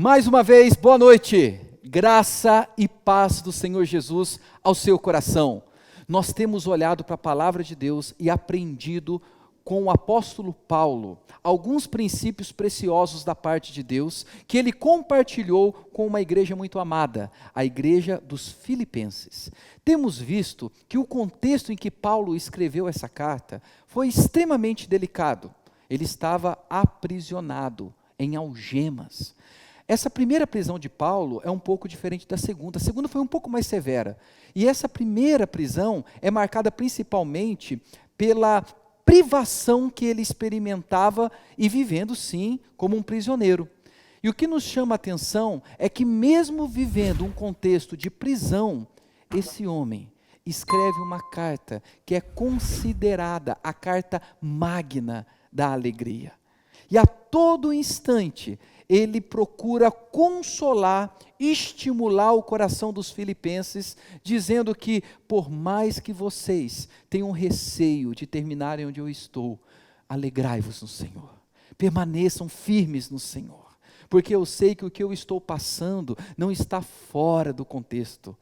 Mais uma vez, boa noite, graça e paz do Senhor Jesus ao seu coração. Nós temos olhado para a palavra de Deus e aprendido com o apóstolo Paulo alguns princípios preciosos da parte de Deus que ele compartilhou com uma igreja muito amada, a igreja dos Filipenses. Temos visto que o contexto em que Paulo escreveu essa carta foi extremamente delicado. Ele estava aprisionado em algemas. Essa primeira prisão de Paulo é um pouco diferente da segunda. A segunda foi um pouco mais severa. E essa primeira prisão é marcada principalmente pela privação que ele experimentava e vivendo, sim, como um prisioneiro. E o que nos chama a atenção é que mesmo vivendo um contexto de prisão, esse homem escreve uma carta que é considerada a carta magna da alegria. E a todo instante, ele procura consolar, estimular o coração dos filipenses, dizendo que por mais que vocês tenham receio de terminarem onde eu estou, alegrai-vos no Senhor, permaneçam firmes no Senhor, porque eu sei que o que eu estou passando não está fora do contexto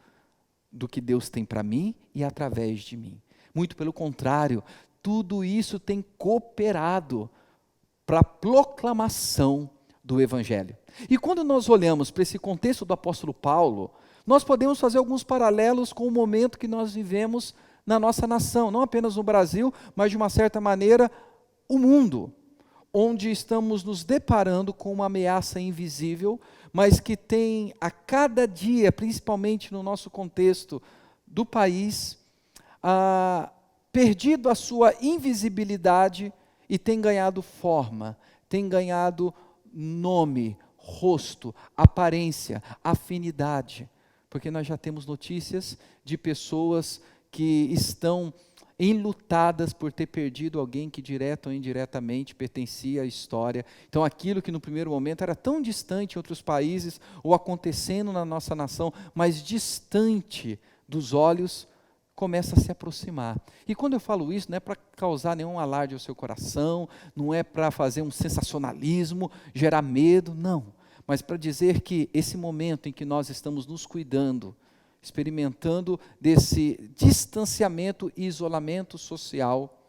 do que Deus tem para mim e através de mim. Muito pelo contrário, tudo isso tem cooperado para a proclamação do Evangelho. E quando nós olhamos para esse contexto do apóstolo Paulo, nós podemos fazer alguns paralelos com o momento que nós vivemos na nossa nação, não apenas no Brasil, mas de uma certa maneira, o mundo, onde estamos nos deparando com uma ameaça invisível, mas que tem a cada dia, principalmente no nosso contexto do país, perdido a sua invisibilidade e tem ganhado forma, tem ganhado nome, rosto, aparência, afinidade, porque nós já temos notícias de pessoas que estão enlutadas por ter perdido alguém que direta ou indiretamente pertencia à história. Então aquilo que no primeiro momento era tão distante em outros países, ou acontecendo na nossa nação, mas distante dos olhos, começa a se aproximar. E quando eu falo isso, não é para causar nenhum alarde ao seu coração, não é para fazer um sensacionalismo, gerar medo, não. Mas para dizer que esse momento em que nós estamos nos cuidando, experimentando desse distanciamento e isolamento social,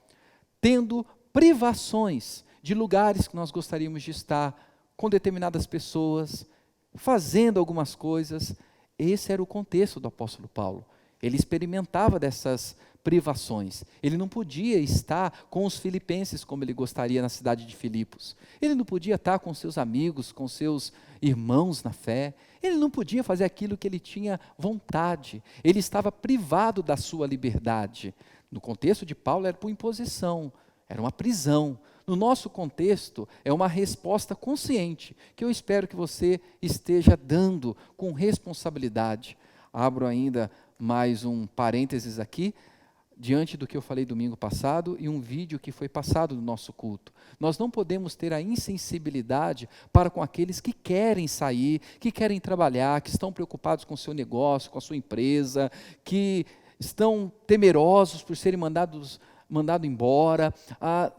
tendo privações de lugares que nós gostaríamos de estar, com determinadas pessoas, fazendo algumas coisas, esse era o contexto do apóstolo Paulo. Ele experimentava dessas privações. Ele não podia estar com os filipenses como ele gostaria na cidade de Filipos. Ele não podia estar com seus amigos, com seus irmãos na fé. Ele não podia fazer aquilo que ele tinha vontade. Ele estava privado da sua liberdade. No contexto de Paulo era por imposição, era uma prisão. No nosso contexto é uma resposta consciente, que eu espero que você esteja dando com responsabilidade. Abro ainda mais um parênteses aqui, diante do que eu falei domingo passado e um vídeo que foi passado no nosso culto. Nós não podemos ter a insensibilidade para com aqueles que querem sair, que querem trabalhar, que estão preocupados com o seu negócio, com a sua empresa, que estão temerosos por serem mandado embora.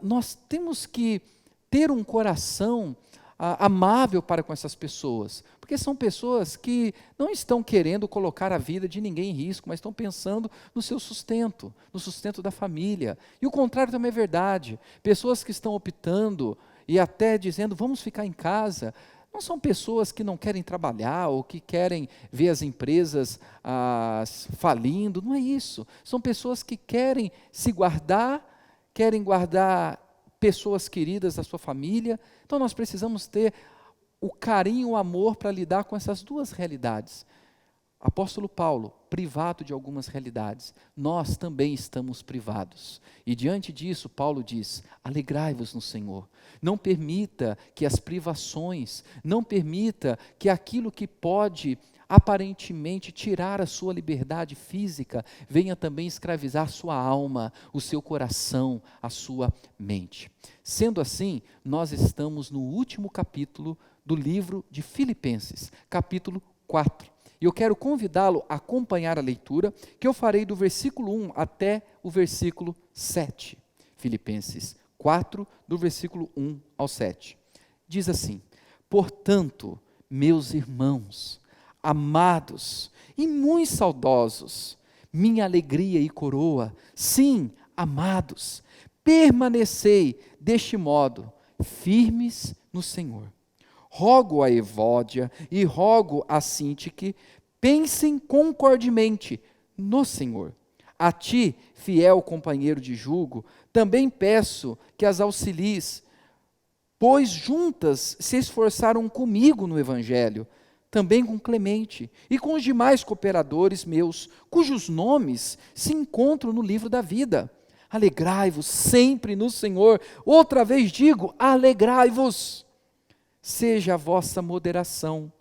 Nós temos que ter um coração amável para com essas pessoas, porque são pessoas que não estão querendo colocar a vida de ninguém em risco, mas estão pensando no seu sustento, no sustento da família. E o contrário também é verdade. Pessoas que estão optando e até dizendo, vamos ficar em casa, não são pessoas que não querem trabalhar ou que querem ver as empresas falindo, não é isso. São pessoas que querem se guardar, querem guardar pessoas queridas da sua família. Então nós precisamos ter o carinho, o amor para lidar com essas duas realidades. Apóstolo Paulo, privado de algumas realidades, nós também estamos privados. E diante disso, Paulo diz, alegrai-vos no Senhor. Não permita que as privações, não permita que aquilo que pode aparentemente tirar a sua liberdade física, venha também escravizar sua alma, o seu coração, a sua mente. Sendo assim, nós estamos no último capítulo do livro de Filipenses, capítulo 4. E eu quero convidá-lo a acompanhar a leitura, que eu farei do versículo 1 até o versículo 7. Filipenses 4, do versículo 1 ao 7. Diz assim, portanto, meus irmãos, amados e muito saudosos, minha alegria e coroa, sim, amados, permanecei deste modo, firmes no Senhor. Rogo a Evódia e rogo a Sintique, pensem concordemente no Senhor. A ti, fiel companheiro de jugo, também peço que as auxilies, pois juntas se esforçaram comigo no Evangelho, também com Clemente e com os demais cooperadores meus, cujos nomes se encontram no livro da vida. Alegrai-vos sempre no Senhor. Outra vez digo, alegrai-vos. Seja a vossa moderação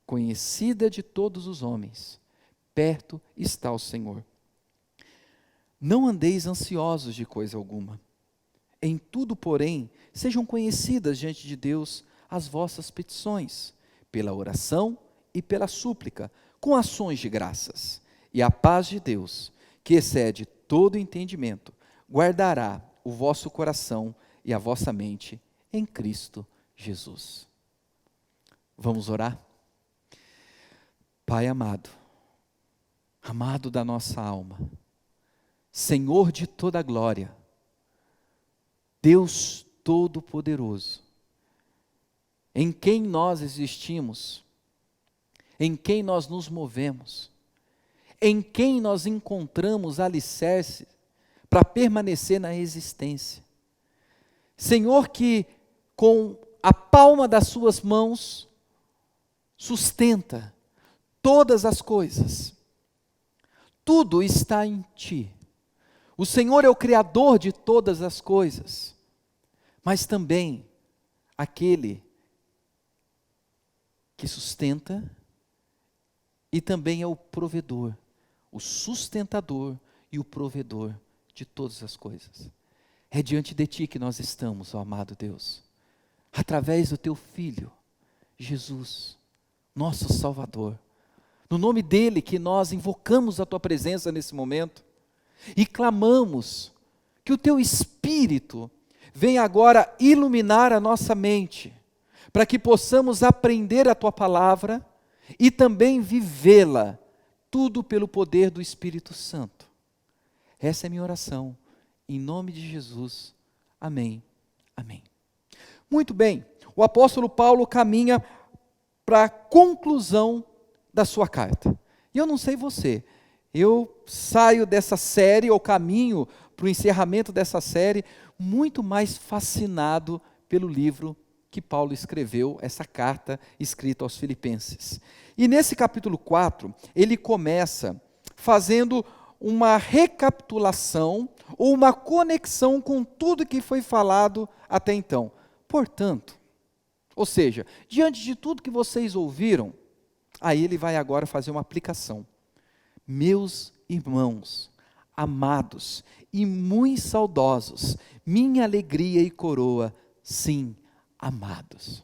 conhecida de todos os homens. Perto está o Senhor. Não andeis ansiosos de coisa alguma. Em tudo, porém, sejam conhecidas diante de Deus as vossas petições, pela oração e pela súplica, com ações de graças. E a paz de Deus, que excede todo entendimento, guardará o vosso coração e a vossa mente em Cristo Jesus. Vamos orar? Pai amado, amado da nossa alma, Senhor de toda a glória, Deus Todo-Poderoso, em quem nós existimos, em quem nós nos movemos, em quem nós encontramos alicerce para permanecer na existência. Senhor, que com a palma das suas mãos sustenta todas as coisas, tudo está em ti. O Senhor é o Criador de todas as coisas, mas também aquele que sustenta e também é o provedor, o sustentador e o provedor de todas as coisas. É diante de ti que nós estamos, ó amado Deus, através do teu Filho, Jesus, nosso Salvador. No nome dele que nós invocamos a tua presença nesse momento e clamamos que o teu Espírito venha agora iluminar a nossa mente, para que possamos aprender a tua palavra e também vivê-la, tudo pelo poder do Espírito Santo. Essa é a minha oração, em nome de Jesus. Amém. Amém. Muito bem, o apóstolo Paulo caminha para a conclusão da sua carta. E eu não sei você, eu saio dessa série, ou caminho para o encerramento dessa série, muito mais fascinado pelo livro que Paulo escreveu, essa carta escrita aos Filipenses. E nesse capítulo 4, ele começa fazendo uma recapitulação, ou uma conexão com tudo que foi falado até então. Portanto, ou seja, diante de tudo que vocês ouviram, aí ele vai agora fazer uma aplicação. Meus irmãos, amados e muito saudosos, minha alegria e coroa, sim, amados.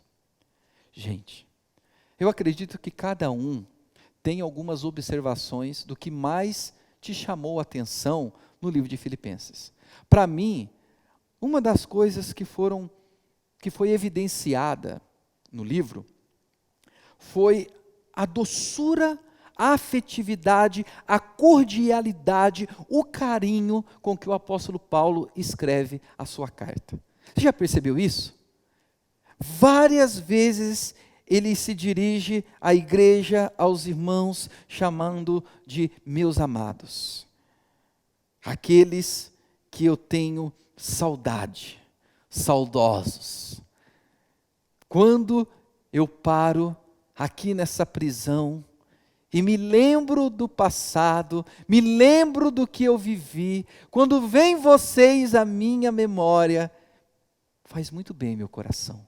Gente, eu acredito que cada um tem algumas observações do que mais te chamou a atenção no livro de Filipenses. Para mim, uma das coisas que foi evidenciada no livro foi a doçura, a afetividade, a cordialidade, o carinho com que o apóstolo Paulo escreve a sua carta. Você já percebeu isso? Várias vezes ele se dirige à igreja, aos irmãos, chamando de meus amados. Aqueles que eu tenho saudade, saudosos. Quando eu paro aqui nessa prisão e me lembro do passado, me lembro do que eu vivi, quando vem vocês à minha memória, faz muito bem meu coração.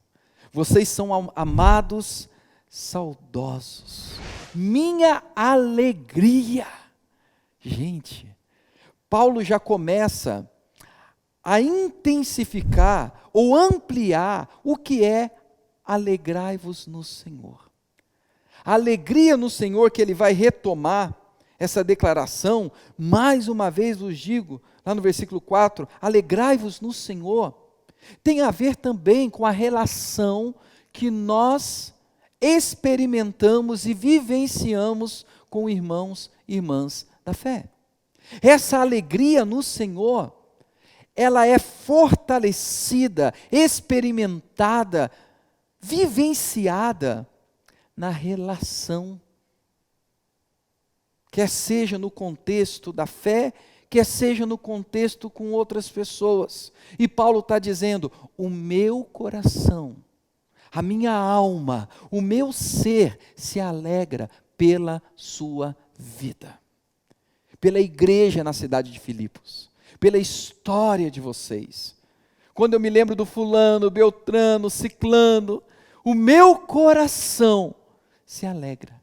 Vocês são amados, saudosos, minha alegria. Gente, Paulo já começa a intensificar ou ampliar o que é alegrai-vos no Senhor. A alegria no Senhor que ele vai retomar essa declaração, mais uma vez vos digo, lá no versículo 4, alegrai-vos no Senhor, tem a ver também com a relação que nós experimentamos e vivenciamos com irmãos e irmãs da fé. Essa alegria no Senhor, ela é fortalecida, experimentada, vivenciada na relação, quer seja no contexto da fé, quer seja no contexto com outras pessoas. E Paulo está dizendo: o meu coração, a minha alma, o meu ser se alegra pela sua vida, pela igreja na cidade de Filipos, pela história de vocês. Quando eu me lembro do fulano, beltrano, ciclano, o meu coração se alegra.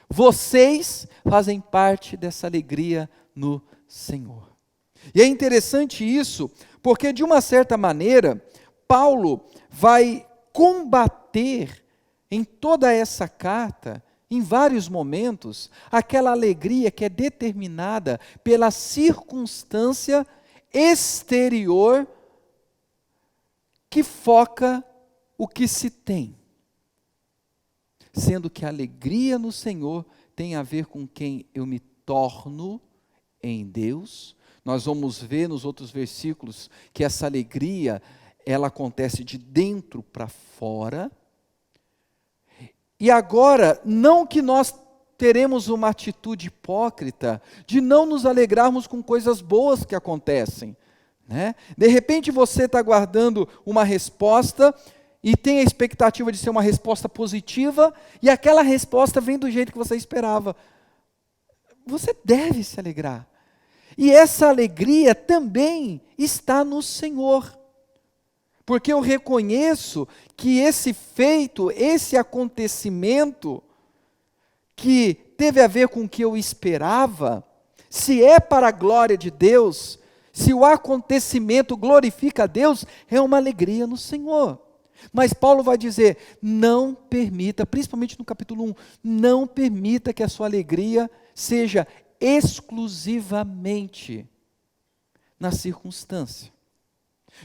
Vocês fazem parte dessa alegria no Senhor. E é interessante isso, porque de uma certa maneira, Paulo vai combater em toda essa carta, em vários momentos, aquela alegria que é determinada pela circunstância exterior que foca o que se tem. Sendo que a alegria no Senhor tem a ver com quem eu me torno em Deus. Nós vamos ver nos outros versículos que essa alegria, ela acontece de dentro para fora. E agora, não que nós teremos uma atitude hipócrita de não nos alegrarmos com coisas boas que acontecem, né? De repente você está aguardando uma resposta e tem a expectativa de ser uma resposta positiva, e aquela resposta vem do jeito que você esperava. Você deve se alegrar. E essa alegria também está no Senhor. Porque eu reconheço que esse feito, esse acontecimento, que teve a ver com o que eu esperava, se é para a glória de Deus, se o acontecimento glorifica a Deus, é uma alegria no Senhor. Mas Paulo vai dizer: não permita, principalmente no capítulo 1, não permita que a sua alegria seja exclusivamente na circunstância.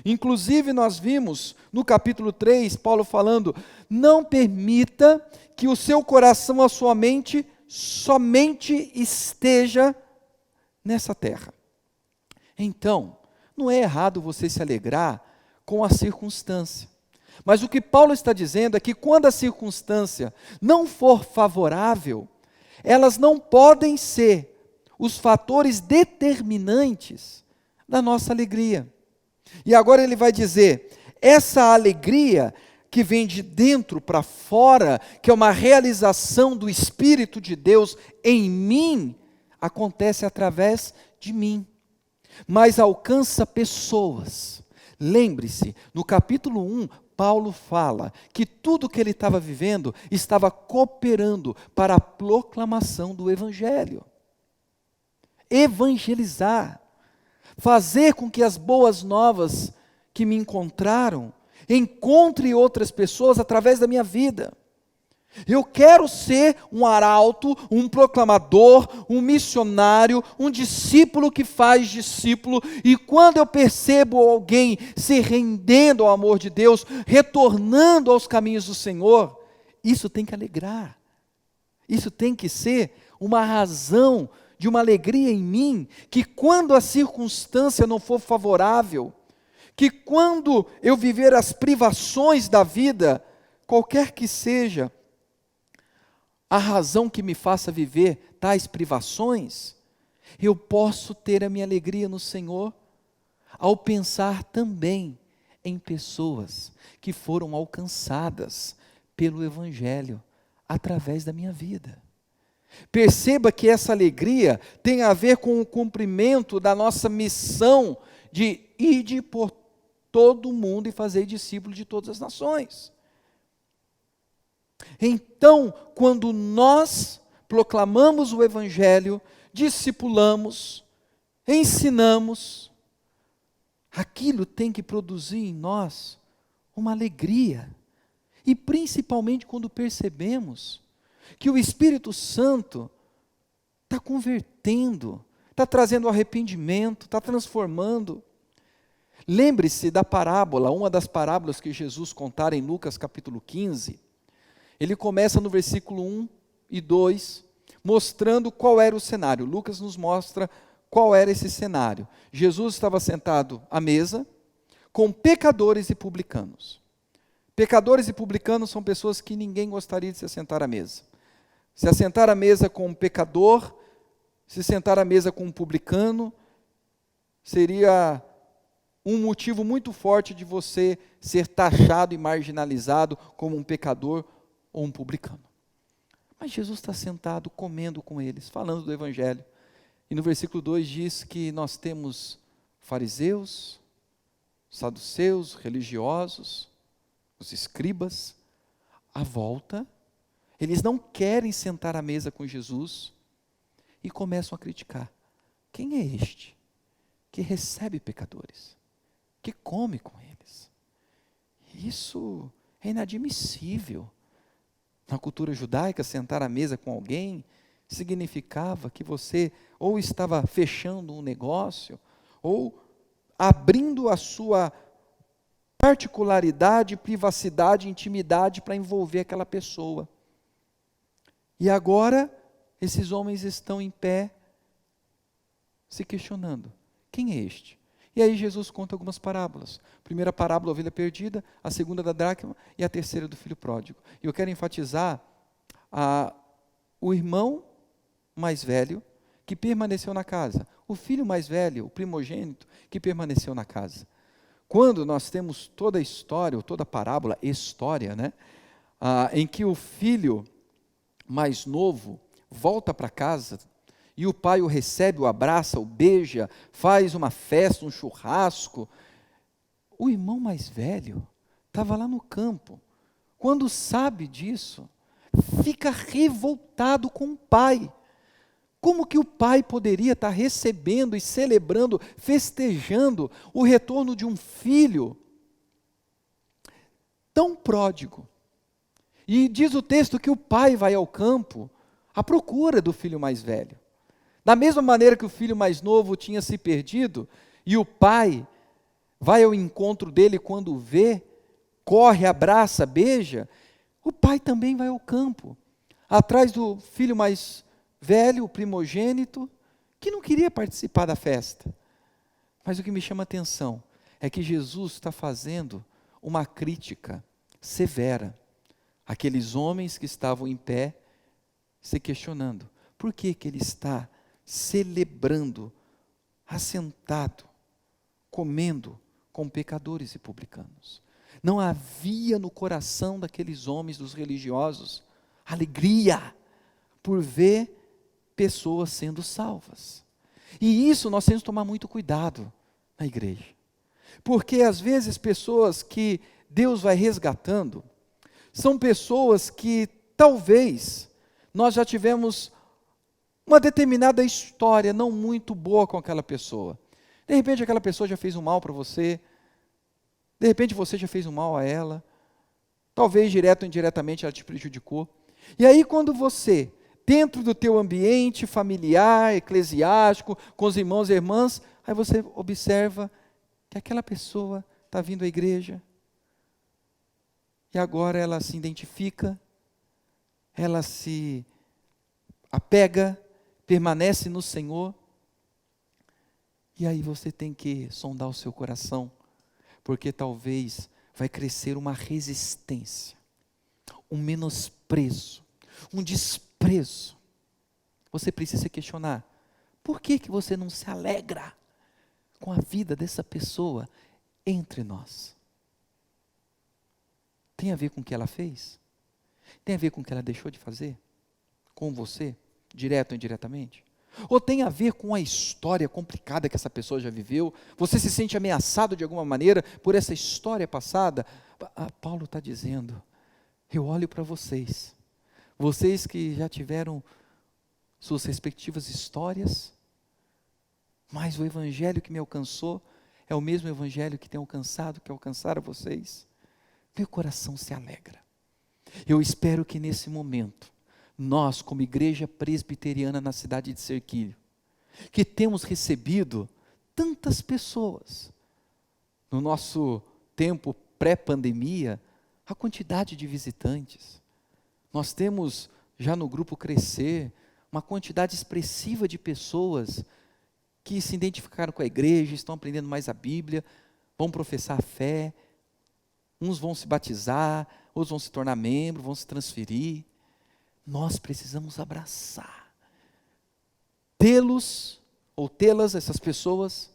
Inclusive nós vimos no capítulo 3, Paulo falando: não permita que o seu coração, a sua mente, somente esteja nessa terra. Então, não é errado você se alegrar com a circunstância. Mas o que Paulo está dizendo é que quando a circunstância não for favorável, elas não podem ser os fatores determinantes da nossa alegria. E agora ele vai dizer: essa alegria que vem de dentro para fora, que é uma realização do Espírito de Deus em mim, acontece através de mim, mas alcança pessoas. Lembre-se, no capítulo 1, Paulo fala que tudo que ele estava vivendo estava cooperando para a proclamação do Evangelho. Evangelizar, fazer com que as boas novas que me encontraram, encontre outras pessoas através da minha vida. Eu quero ser um arauto, um proclamador, um missionário, um discípulo que faz discípulo, e quando eu percebo alguém se rendendo ao amor de Deus, retornando aos caminhos do Senhor, isso tem que alegrar, isso tem que ser uma razão de uma alegria em mim, que quando a circunstância não for favorável, que quando eu viver as privações da vida, qualquer que seja a razão que me faça viver tais privações, eu posso ter a minha alegria no Senhor, ao pensar também em pessoas que foram alcançadas pelo Evangelho, através da minha vida. Perceba que essa alegria tem a ver com o cumprimento da nossa missão de ir por todo o mundo e fazer discípulos de todas as nações. Então, quando nós proclamamos o Evangelho, discipulamos, ensinamos, aquilo tem que produzir em nós uma alegria. E principalmente quando percebemos que o Espírito Santo está convertendo, está trazendo arrependimento, está transformando. Lembre-se da parábola, uma das parábolas que Jesus contara em Lucas capítulo 15, Ele começa no versículo 1 e 2, mostrando qual era o cenário. Lucas nos mostra qual era esse cenário. Jesus estava sentado à mesa com pecadores e publicanos. Pecadores e publicanos são pessoas que ninguém gostaria de se assentar à mesa. Se assentar à mesa com um pecador, se sentar à mesa com um publicano, seria um motivo muito forte de você ser taxado e marginalizado como um pecador ou um publicano. Mas Jesus está sentado, comendo com eles, falando do Evangelho. E no versículo 2 diz que nós temos fariseus, saduceus, religiosos, os escribas, à volta. Eles não querem sentar à mesa com Jesus e começam a criticar. Quem é este que recebe pecadores, que come com eles? Isso é inadmissível. Na cultura judaica, sentar à mesa com alguém significava que você ou estava fechando um negócio, ou abrindo a sua particularidade, privacidade, intimidade para envolver aquela pessoa. E agora, esses homens estão em pé, se questionando, quem é este? E aí Jesus conta algumas parábolas. A primeira parábola, a ovelha perdida, a segunda da dracma e a terceira do filho pródigo. E eu quero enfatizar o irmão mais velho que permaneceu na casa, o filho mais velho, o primogênito, que permaneceu na casa. Quando nós temos toda a história, ou toda a parábola, história, né? Em que o filho mais novo volta para casa, e o pai o recebe, o abraça, o beija, faz uma festa, um churrasco. O irmão mais velho estava lá no campo. Quando sabe disso, fica revoltado com o pai. Como que o pai poderia estar recebendo e celebrando, festejando o retorno de um filho tão pródigo? E diz o texto que o pai vai ao campo à procura do filho mais velho. Da mesma maneira que o filho mais novo tinha se perdido, e o pai vai ao encontro dele quando o vê, corre, abraça, beija, o pai também vai ao campo, atrás do filho mais velho, o primogênito, que não queria participar da festa. Mas o que me chama a atenção é que Jesus está fazendo uma crítica severa àqueles homens que estavam em pé, se questionando, por que ele está celebrando, assentado, comendo com pecadores e publicanos? Não havia no coração daqueles homens, dos religiosos, alegria por ver pessoas sendo salvas. E isso nós temos que tomar muito cuidado na igreja. Porque às vezes pessoas que Deus vai resgatando, são pessoas que talvez nós já tivemos uma determinada história não muito boa com aquela pessoa. De repente aquela pessoa já fez um mal para você, de repente você já fez um mal a ela, talvez direto ou indiretamente ela te prejudicou. E aí quando você, dentro do teu ambiente familiar, eclesiástico, com os irmãos e irmãs, aí você observa que aquela pessoa está vindo à igreja, e agora ela se identifica, ela se apega, permanece no Senhor, e aí você tem que sondar o seu coração, porque talvez vai crescer uma resistência, um menosprezo, um desprezo. Você precisa se questionar, por que você não se alegra com a vida dessa pessoa entre nós? Tem a ver com o que ela fez? Tem a ver com o que ela deixou de fazer? Com você, direto ou indiretamente? Ou tem a ver com a história complicada que essa pessoa já viveu? Você se sente ameaçado de alguma maneira por essa história passada? Paulo está dizendo, eu olho para vocês, vocês que já tiveram suas respectivas histórias, mas o evangelho que me alcançou é o mesmo evangelho que tem alcançado, que alcançaram vocês. Meu coração se alegra. Eu espero que nesse momento, nós como igreja presbiteriana na cidade de Serquilho, que temos recebido tantas pessoas, no nosso tempo pré-pandemia, a quantidade de visitantes, Nós temos já no grupo Crescer uma quantidade expressiva de pessoas que se identificaram com a igreja, estão aprendendo mais a Bíblia, vão professar a fé, uns vão se batizar, outros vão se tornar membros, vão se transferir. Nós precisamos abraçar, tê-los ou tê-las, essas pessoas,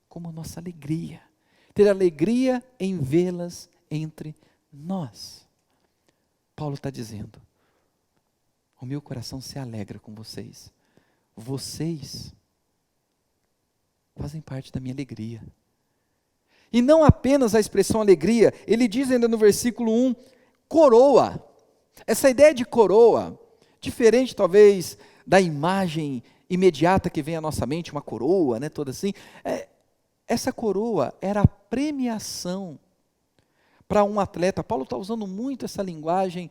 como a nossa alegria, ter alegria em vê-las entre nós. Paulo está dizendo, o meu coração se alegra com vocês, vocês fazem parte da minha alegria. E não apenas a expressão alegria, ele diz ainda no versículo 1, coroa. Essa ideia de coroa, diferente talvez da imagem imediata que vem à nossa mente, uma coroa, né, toda assim, essa coroa era a premiação para um atleta. Paulo está usando muito essa linguagem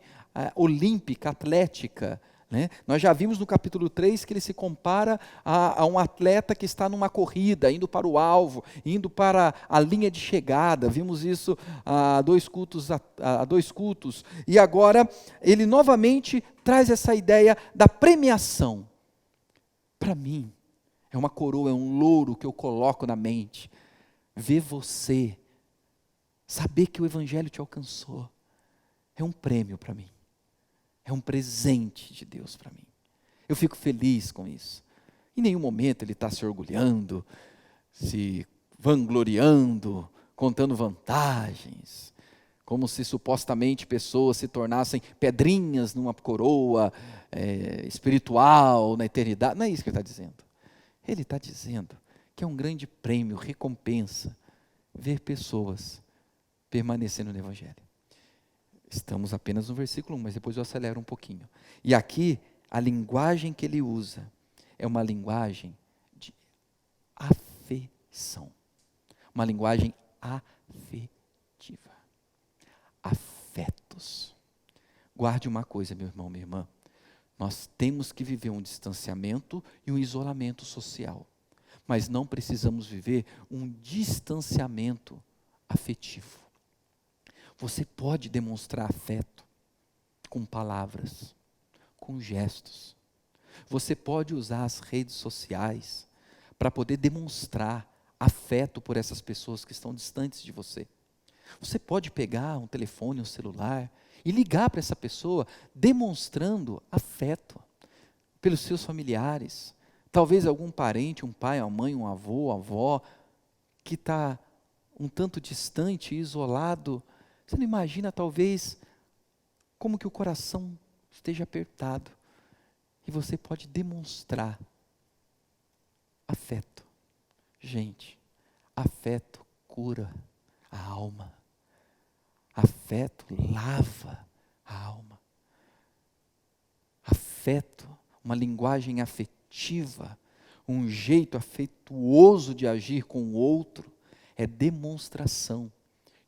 olímpica, atlética, né? Nós já vimos no capítulo 3 que ele se compara a um atleta que está numa corrida, indo para o alvo, indo para a linha de chegada. Vimos isso há dois cultos. E agora ele novamente traz essa ideia da premiação. Para mim, é uma coroa, é um louro que eu coloco na mente. Ver você, saber que o Evangelho te alcançou, é um prêmio para mim. É um presente de Deus para mim. Eu fico feliz com isso. Em nenhum momento ele está se orgulhando, se vangloriando, contando vantagens, como se supostamente pessoas se tornassem pedrinhas numa coroa espiritual na eternidade. Não é isso que ele está dizendo. Ele está dizendo que é um grande prêmio, recompensa, ver pessoas permanecendo no Evangelho. Estamos apenas no versículo 1, mas depois eu acelero um pouquinho. E aqui, a linguagem que ele usa é uma linguagem de afeição. Uma linguagem afetiva. Afetos. Guarde uma coisa, meu irmão, minha irmã. Nós temos que viver um distanciamento e um isolamento social. Mas não precisamos viver um distanciamento afetivo. Você pode demonstrar afeto com palavras, com gestos. Você pode usar as redes sociais para poder demonstrar afeto por essas pessoas que estão distantes de você. Você pode pegar um telefone, um celular e ligar para essa pessoa demonstrando afeto pelos seus familiares. Talvez algum parente, um pai, uma mãe, um avô, avó, que está um tanto distante, isolado. Você não imagina, talvez, como que o coração esteja apertado. E você pode demonstrar afeto. Gente, afeto cura a alma. Afeto lava a alma. Afeto, uma linguagem afetiva, um jeito afetuoso de agir com o outro, é demonstração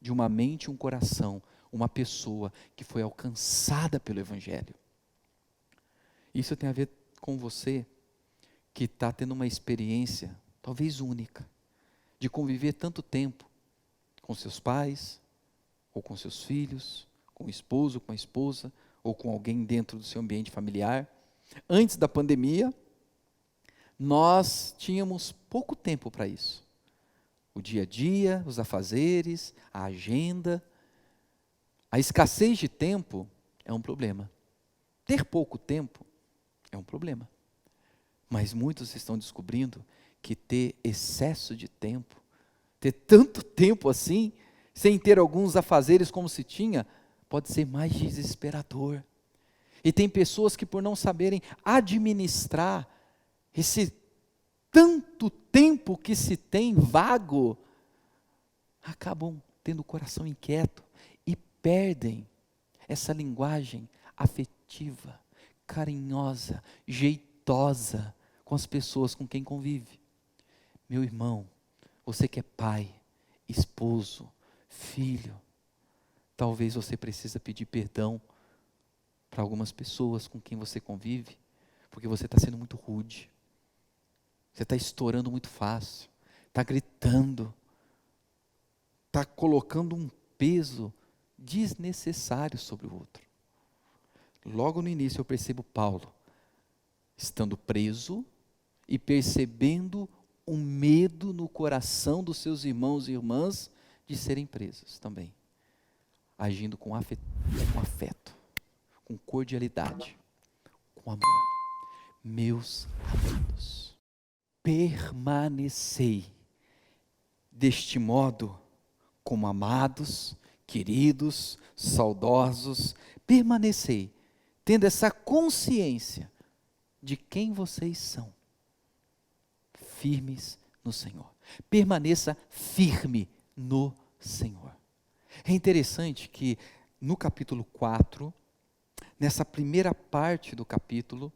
de uma mente e um coração, uma pessoa que foi alcançada pelo Evangelho. Isso tem a ver com você que está tendo uma experiência, talvez única, de conviver tanto tempo com seus pais, ou com seus filhos, com o esposo, com a esposa, ou com alguém dentro do seu ambiente familiar. Antes da pandemia, nós tínhamos pouco tempo para isso. O dia a dia, os afazeres, a agenda. A escassez de tempo é um problema. Ter pouco tempo é um problema. Mas muitos estão descobrindo que ter excesso de tempo, ter tanto tempo assim, sem ter alguns afazeres como se tinha, pode ser mais desesperador. E tem pessoas que, por não saberem administrar esse tanto tempo que se tem vago, acabam tendo o coração inquieto e perdem essa linguagem afetiva, carinhosa, jeitosa com as pessoas com quem convive. Meu irmão, você que é pai, esposo, filho, talvez você precisa pedir perdão para algumas pessoas com quem você convive, porque você está sendo muito rude, você está estourando muito fácil, está gritando, está colocando um peso desnecessário sobre o outro. logo no início eu percebo Paulo estando preso e percebendo um medo no coração dos seus irmãos e irmãs de serem presos também, agindo com afeto, com cordialidade, com amor. Meus amados, permanecei deste modo como amados, queridos, saudosos, permanecei, tendo essa consciência de quem vocês são, firmes no Senhor. Permaneça firme no Senhor. É interessante que no capítulo 4, nessa primeira parte do capítulo,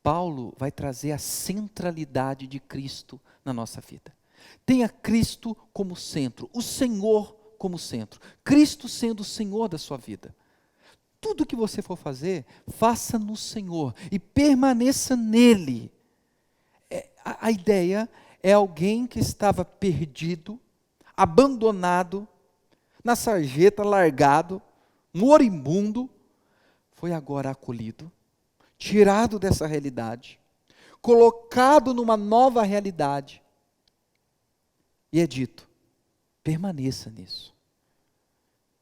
Paulo vai trazer a centralidade de Cristo na nossa vida. Tenha Cristo como centro, o Senhor como centro, Cristo sendo o Senhor da sua vida. Tudo que você for fazer, faça no Senhor e permaneça nele. A ideia é alguém que estava perdido, abandonado, na sarjeta, largado, moribundo, foi agora acolhido, tirado dessa realidade, colocado numa nova realidade, e é dito, permaneça nisso.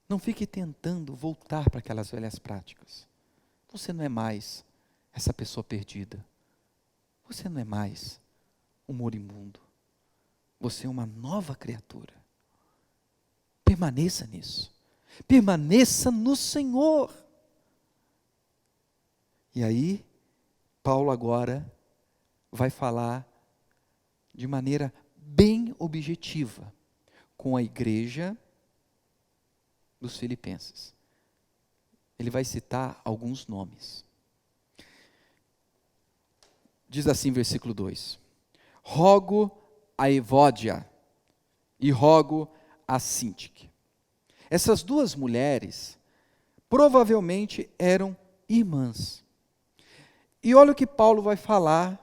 Não fique tentando voltar para aquelas velhas práticas. Você não é mais essa pessoa perdida. Você não é mais um moribundo. Você é uma nova criatura. Permaneça nisso. Permaneça no Senhor. E aí, Paulo agora vai falar de maneira bem objetiva com a igreja dos Filipenses. Ele vai citar alguns nomes. Diz assim, versículo 2: rogo a Evódia e rogo a Sintique. Essas duas mulheres provavelmente eram irmãs. E olha o que Paulo vai falar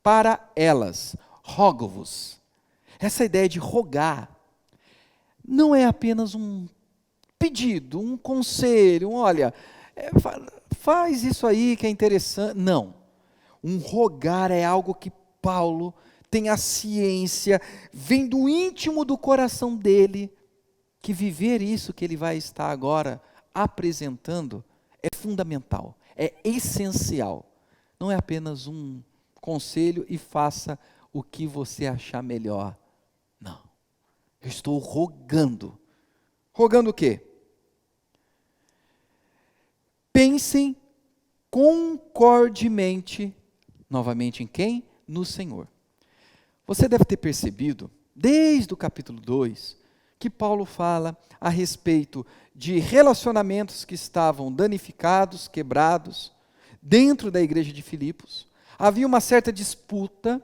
para elas: rogo-vos. Essa ideia de rogar não é apenas um pedido, um conselho, olha, faz isso aí que é interessante. Não. Um rogar é algo que Paulo tem a ciência, vem do íntimo do coração dele, que viver isso que ele vai estar agora apresentando é fundamental, é essencial. Não é apenas um conselho e faça o que você achar melhor. Não. Eu estou rogando. Rogando o quê? Pensem concordemente, novamente em quem? No Senhor. Você deve ter percebido, desde o capítulo 2, que Paulo fala a respeito de relacionamentos que estavam danificados, quebrados, dentro da igreja de Filipos. Havia uma certa disputa,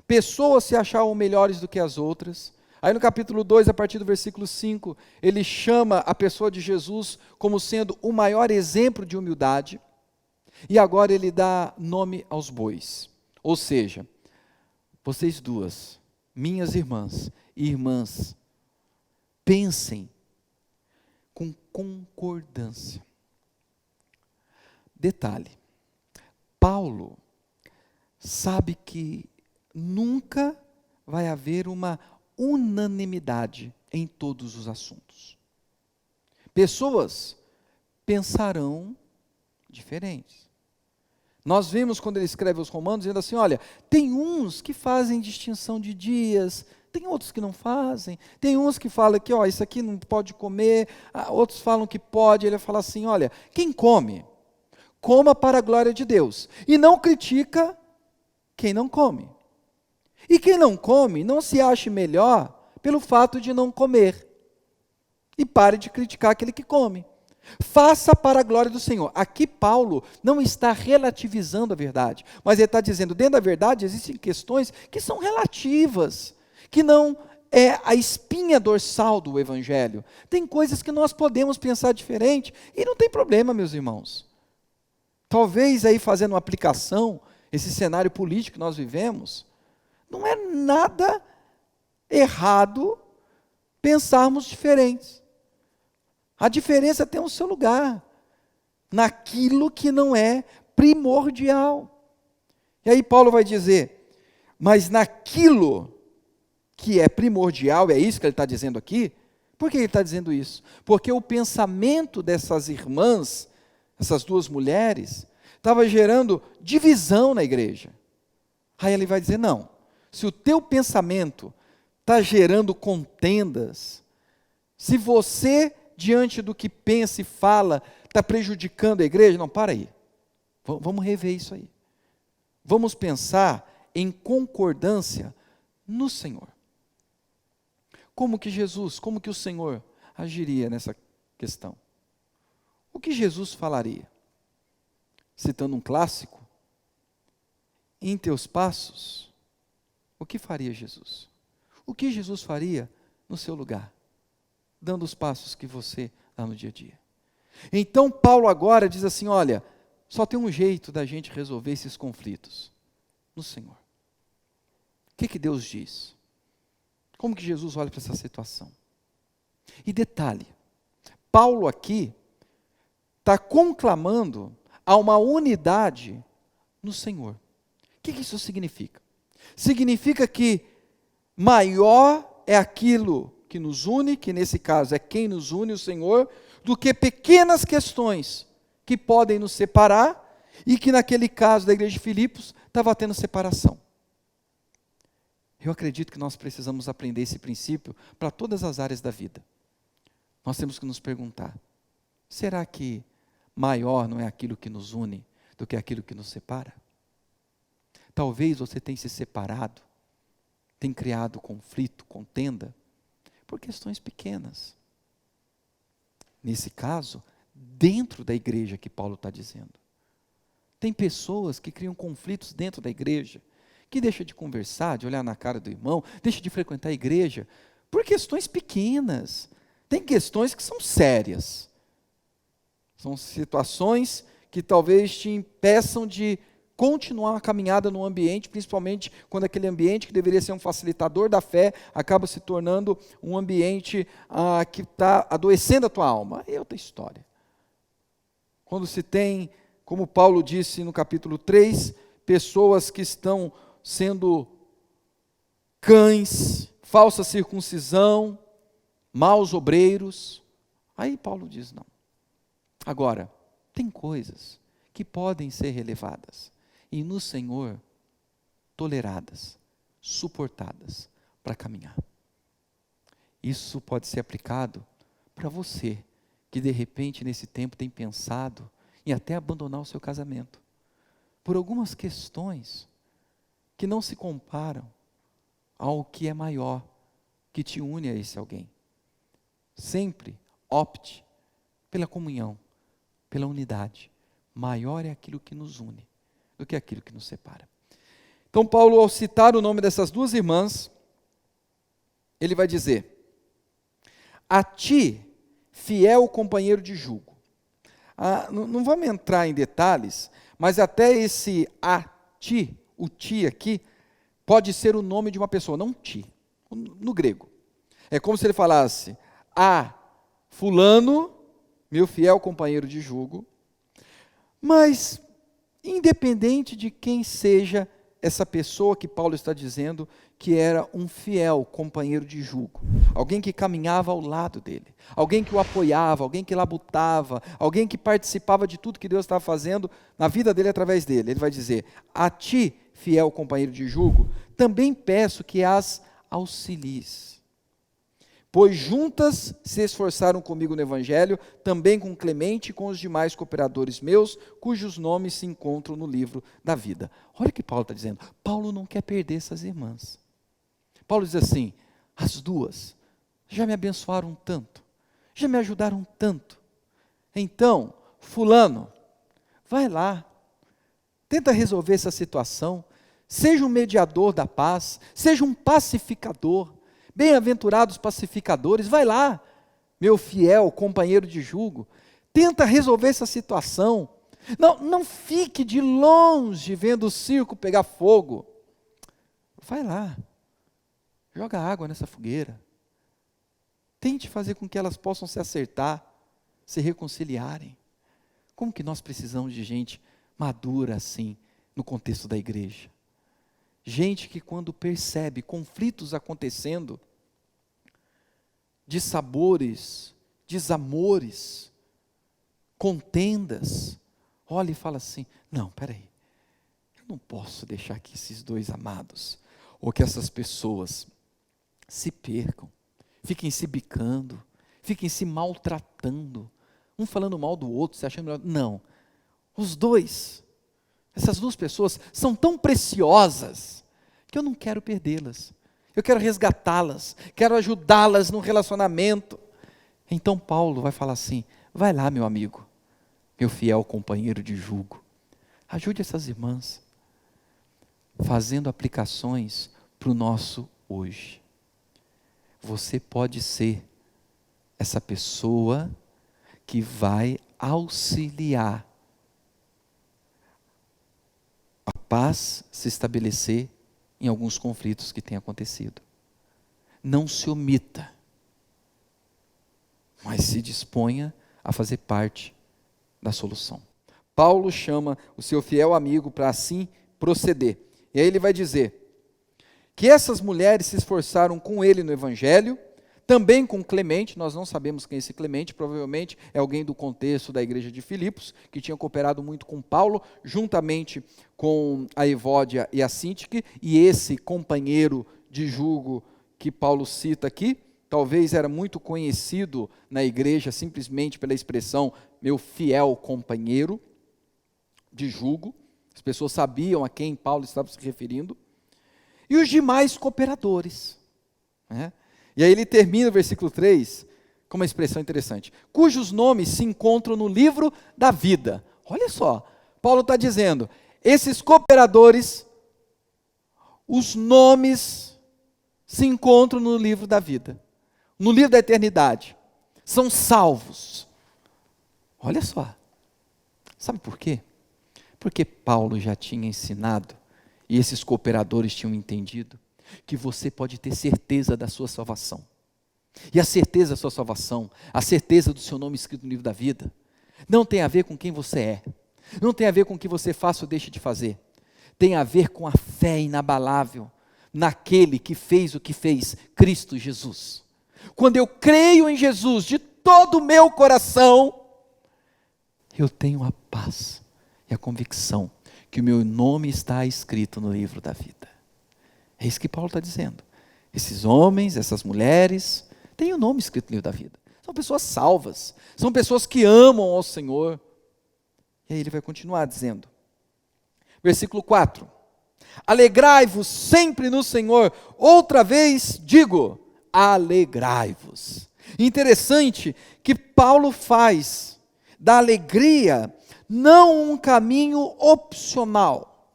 pessoas se achavam melhores do que as outras. Aí no capítulo 2, a partir do versículo 5, ele chama a pessoa de Jesus como sendo o maior exemplo de humildade. E agora ele dá nome aos bois. Ou seja, vocês duas, minhas irmãs e irmãs, pensem com concordância. Detalhe, Paulo sabe que nunca vai haver uma unanimidade em todos os assuntos. Pessoas pensarão diferentes. Nós vimos quando ele escreve aos Romanos, dizendo assim, olha, tem uns que fazem distinção de dias, tem outros que não fazem, tem uns que falam que, ó, isso aqui não pode comer, outros falam que pode. Ele fala assim, olha, quem come, coma para a glória de Deus, e não critica quem não come. E quem não come, não se ache melhor pelo fato de não comer. E pare de criticar aquele que come. Faça para a glória do Senhor. Aqui Paulo não está relativizando a verdade, mas ele está dizendo, dentro da verdade existem questões que são relativas, que não é a espinha dorsal do Evangelho. Tem coisas que nós podemos pensar diferente, e não tem problema, meus irmãos. Talvez aí fazendo uma aplicação, esse cenário político que nós vivemos, não é nada errado pensarmos diferentes. A diferença tem o seu lugar. naquilo que não é primordial. E aí Paulo vai dizer, mas naquilo que é primordial, é isso que ele está dizendo aqui. Por que ele está dizendo isso? Porque o pensamento dessas irmãs, essas duas mulheres, estava gerando divisão na igreja. Aí ele vai dizer, não, se o teu pensamento está gerando contendas, se você, diante do que pensa e fala, está prejudicando a igreja, não, para aí, vamos rever isso aí. Vamos pensar em concordância no Senhor. Como que Jesus, como que o Senhor agiria nessa questão? O que Jesus falaria? Citando um clássico, em teus passos, o que faria Jesus? O que Jesus faria no seu lugar? Dando os passos que você dá no dia a dia. Então Paulo agora diz assim, olha, só tem um jeito da gente resolver esses conflitos, no Senhor. O que Deus diz? Como que Jesus olha para essa situação? E detalhe, Paulo aqui está conclamando a uma unidade no Senhor. O que isso significa? Significa que maior é aquilo que nos une, que nesse caso é quem nos une, o Senhor, do que pequenas questões que podem nos separar, e que naquele caso da igreja de Filipos, estava tendo separação. Eu acredito que nós precisamos aprender esse princípio para todas as áreas da vida. Nós temos que nos perguntar, será que maior não é aquilo que nos une do que aquilo que nos separa? Talvez você tenha se separado, tenha criado conflito, contenda, por questões pequenas. Nesse caso, dentro da igreja que Paulo está dizendo. Tem pessoas que criam conflitos dentro da igreja, que deixa de conversar, de olhar na cara do irmão, deixa de frequentar a igreja, por questões pequenas. Tem questões que são sérias. São situações que talvez te impeçam de continuar a caminhada no ambiente, principalmente quando aquele ambiente que deveria ser um facilitador da fé, acaba se tornando um ambiente que está adoecendo a tua alma. É outra história. Quando se tem, como Paulo disse no capítulo 3, pessoas que estão sendo cães, falsa circuncisão, maus obreiros, aí Paulo diz não. Agora, tem coisas que podem ser relevadas e no Senhor toleradas, suportadas para caminhar. Isso pode ser aplicado para você que de repente nesse tempo tem pensado em até abandonar o seu casamento por algumas questões que não se comparam ao que é maior, que te une a esse alguém. Sempre opte pela comunhão, pela unidade. Maior é aquilo que nos une do que aquilo que nos separa. Então Paulo, ao citar o nome dessas duas irmãs, ele vai dizer, a ti, fiel companheiro de jugo. Não vamos entrar em detalhes, mas até esse a ti, o ti aqui, pode ser o nome de uma pessoa, não ti, no grego. É como se ele falasse, a fulano, meu fiel companheiro de jugo, mas independente de quem seja essa pessoa que Paulo está dizendo que era um fiel companheiro de jugo, alguém que caminhava ao lado dele, alguém que o apoiava, alguém que labutava, alguém que participava de tudo que Deus estava fazendo na vida dele através dele. Ele vai dizer, a ti, fiel companheiro de jugo, também peço que as auxilies, pois juntas se esforçaram comigo no Evangelho, também com Clemente e com os demais cooperadores meus, cujos nomes se encontram no livro da vida. Olha o que Paulo está dizendo. Paulo não quer perder essas irmãs. Paulo diz assim, as duas já me abençoaram tanto, já me ajudaram tanto. Então, fulano, vai lá, tenta resolver essa situação, seja um mediador da paz, seja um pacificador. Bem-aventurados pacificadores, vai lá, meu fiel companheiro de jugo, tenta resolver essa situação. Não fique de longe vendo o circo pegar fogo. Vai lá, joga água nessa fogueira. Tente fazer com que elas possam se acertar, se reconciliarem. Como que nós precisamos de gente madura assim, no contexto da igreja? Gente que quando percebe conflitos acontecendo, dissabores, desamores, contendas, olha e fala assim, não, peraí, eu não posso deixar que esses dois amados, ou que essas pessoas se percam, fiquem se bicando, fiquem se maltratando, um falando mal do outro, se achando melhor. Não, os dois, essas duas pessoas são tão preciosas, que eu não quero perdê-las, eu quero resgatá-las, quero ajudá-las no relacionamento. Então Paulo vai falar assim, vai lá meu amigo, meu fiel companheiro de jugo, ajude essas irmãs, fazendo aplicações para o nosso hoje. Você pode ser essa pessoa que vai auxiliar a paz se estabelecer em alguns conflitos que têm acontecido. Não se omita, mas se disponha a fazer parte da solução. Paulo chama o seu fiel amigo para assim proceder. E aí ele vai dizer que essas mulheres se esforçaram com ele no evangelho, também com Clemente, nós não sabemos quem é esse Clemente, provavelmente é alguém do contexto da igreja de Filipos, que tinha cooperado muito com Paulo, juntamente com a Evódia e a Síntique, e esse companheiro de jugo que Paulo cita aqui, talvez era muito conhecido na igreja simplesmente pela expressão, meu fiel companheiro de jugo, as pessoas sabiam a quem Paulo estava se referindo, e os demais cooperadores, né? E aí ele termina o versículo 3 com uma expressão interessante, cujos nomes se encontram no livro da vida. Olha só, Paulo está dizendo, esses cooperadores, os nomes se encontram no livro da vida, no livro da eternidade, são salvos. Olha só, sabe por quê? Porque Paulo já tinha ensinado, e esses cooperadores tinham entendido, que você pode ter certeza da sua salvação. E a certeza da sua salvação, a certeza do seu nome escrito no livro da vida, não tem a ver com quem você é, não tem a ver com o que você faça ou deixa de fazer, tem a ver com a fé inabalável naquele que fez o que fez, Cristo Jesus. Quando eu creio em Jesus de todo o meu coração, eu tenho a paz e a convicção que o meu nome está escrito no livro da vida. É isso que Paulo está dizendo. Esses homens, essas mulheres, têm o nome escrito no livro da vida. São pessoas salvas, são pessoas que amam ao Senhor. E aí ele vai continuar dizendo, versículo 4, alegrai-vos sempre no Senhor, outra vez digo, alegrai-vos. Interessante que Paulo faz da alegria não um caminho opcional,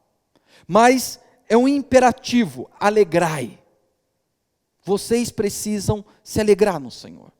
mas é um imperativo, alegrai. Vocês precisam se alegrar no Senhor.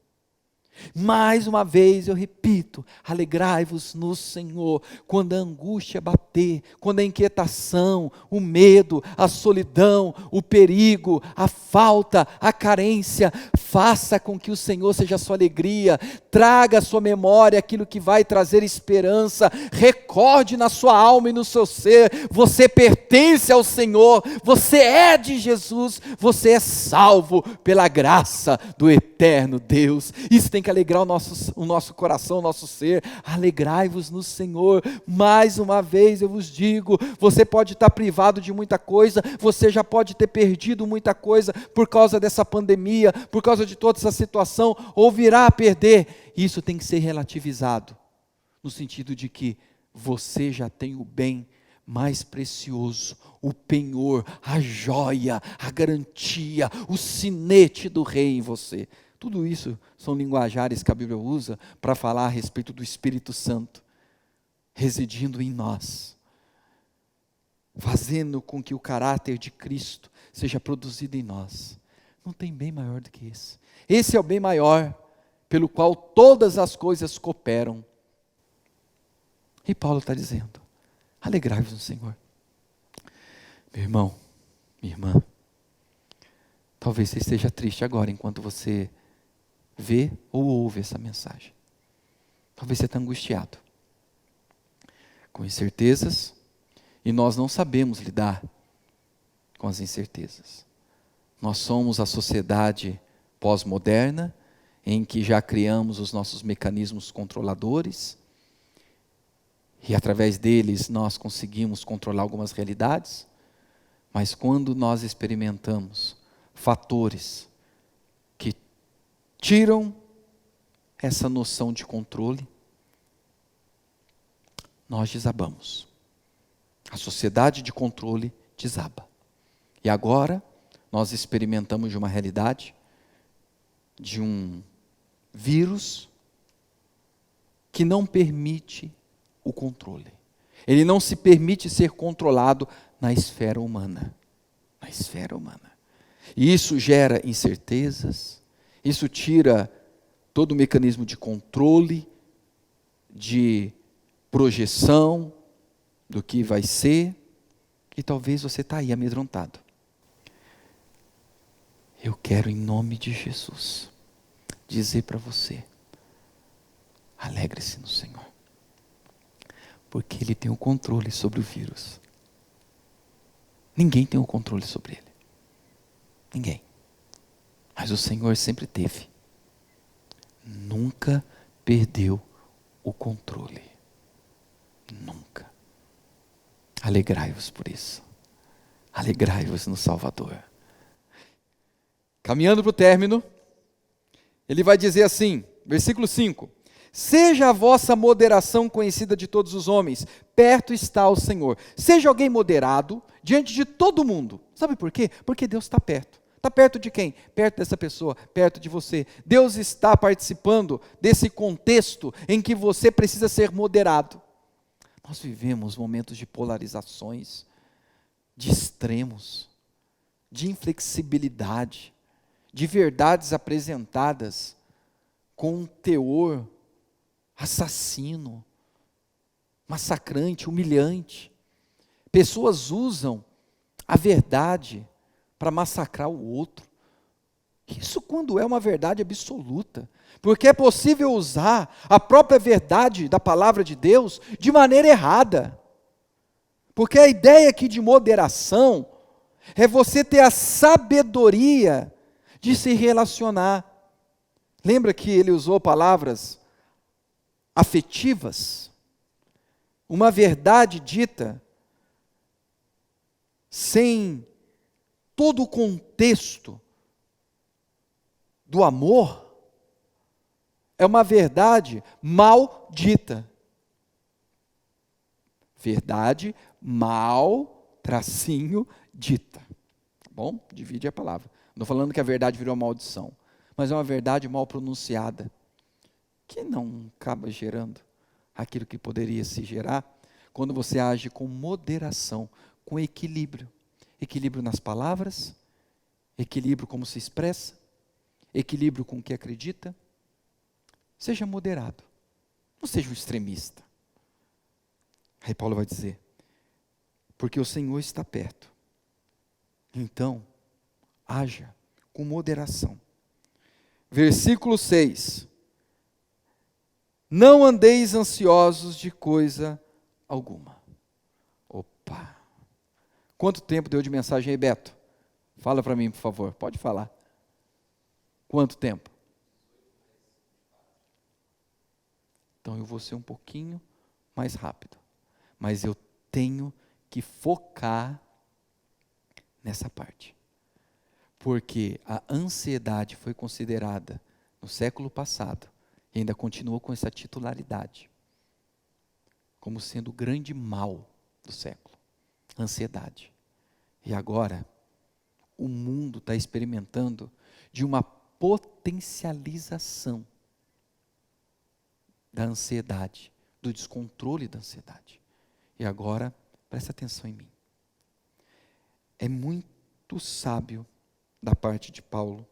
Mais uma vez eu repito, alegrai-vos no Senhor, quando a angústia bater, quando a inquietação, o medo, a solidão, o perigo, a falta, a carência, faça com que o Senhor seja a sua alegria, traga à sua memória aquilo que vai trazer esperança, recorde na sua alma e no seu ser, você pertence ao Senhor, você é de Jesus, você é salvo pela graça do eterno Deus. Isso tem que alegrar o nosso coração, o nosso ser. Alegrai-vos no Senhor. Mais uma vez eu vos digo, você pode estar privado de muita coisa, você já pode ter perdido muita coisa por causa dessa pandemia, por causa de toda essa situação, ou virá a perder. Isso tem que ser relativizado, no sentido de que você já tem o bem mais precioso, o penhor, a joia, a garantia, o sinete do rei em você. Tudo isso são linguajares que a Bíblia usa para falar a respeito do Espírito Santo, residindo em nós, fazendo com que o caráter de Cristo seja produzido em nós. Não tem bem maior do que esse. Esse é o bem maior, pelo qual todas as coisas cooperam. E Paulo está dizendo, alegrai-vos no Senhor. Meu irmão, minha irmã, talvez você esteja triste agora, enquanto você vê ou ouve essa mensagem. Talvez você está angustiado. com incertezas, e nós não sabemos lidar com as incertezas. Nós somos a sociedade pós-moderna, em que já criamos os nossos mecanismos controladores, e através deles nós conseguimos controlar algumas realidades, mas quando nós experimentamos fatores que tiram essa noção de controle, nós desabamos. A sociedade de controle desaba. E agora nós experimentamos de uma realidade, de um vírus que não permite o controle. Ele não se permite ser controlado na esfera humana. Na esfera humana. E isso gera incertezas, isso tira todo o mecanismo de controle, de projeção do que vai ser, e talvez você está aí amedrontado. Eu quero, em nome de Jesus, dizer para você, alegre-se no Senhor, porque Ele tem o controle sobre o vírus. Ninguém tem o controle sobre ele. Ninguém. Mas o Senhor sempre teve. Nunca perdeu o controle. Nunca. Alegrai-vos por isso. Alegrai-vos no Salvador. Caminhando para o término, ele vai dizer assim, versículo 5: seja a vossa moderação conhecida de todos os homens, perto está o Senhor. Seja alguém moderado diante de todo mundo. Sabe por quê? Porque Deus está perto. Está perto de quem? Perto dessa pessoa, perto de você. Deus está participando desse contexto em que você precisa ser moderado. Nós vivemos momentos de polarizações, de extremos, de inflexibilidade, de verdades apresentadas com um teor assassino, massacrante, humilhante. Pessoas usam a verdade para massacrar o outro. Isso quando é uma verdade absoluta. Porque é possível usar a própria verdade da palavra de Deus de maneira errada. Porque a ideia aqui de moderação é você ter a sabedoria de se relacionar. Lembra que ele usou palavras afetivas? Uma verdade dita sem todo o contexto do amor é uma verdade mal dita. Verdade mal, tracinho, dita. Tá bom? Divide a palavra. Não estou falando que a verdade virou maldição, mas é uma verdade mal pronunciada, que não acaba gerando aquilo que poderia se gerar, quando você age com moderação, com equilíbrio. Equilíbrio nas palavras, equilíbrio como se expressa, equilíbrio com o que acredita. Seja moderado, não seja um extremista. Aí Paulo vai dizer, porque o Senhor está perto, então haja com moderação. Versículo 6, não andeis ansiosos de coisa alguma. Opa! Quanto tempo deu de mensagem aí, Beto? Fala para mim, por favor. Pode falar. Quanto tempo? Então eu vou ser um pouquinho mais rápido. Mas eu tenho que focar nessa parte. Porque a ansiedade foi considerada no século passado, e ainda continua com essa titularidade, como sendo o grande mal do século. Ansiedade. E agora, o mundo está experimentando de uma potencialização da ansiedade, do descontrole da ansiedade. E agora, presta atenção em mim. É muito sábio da parte de Paulo,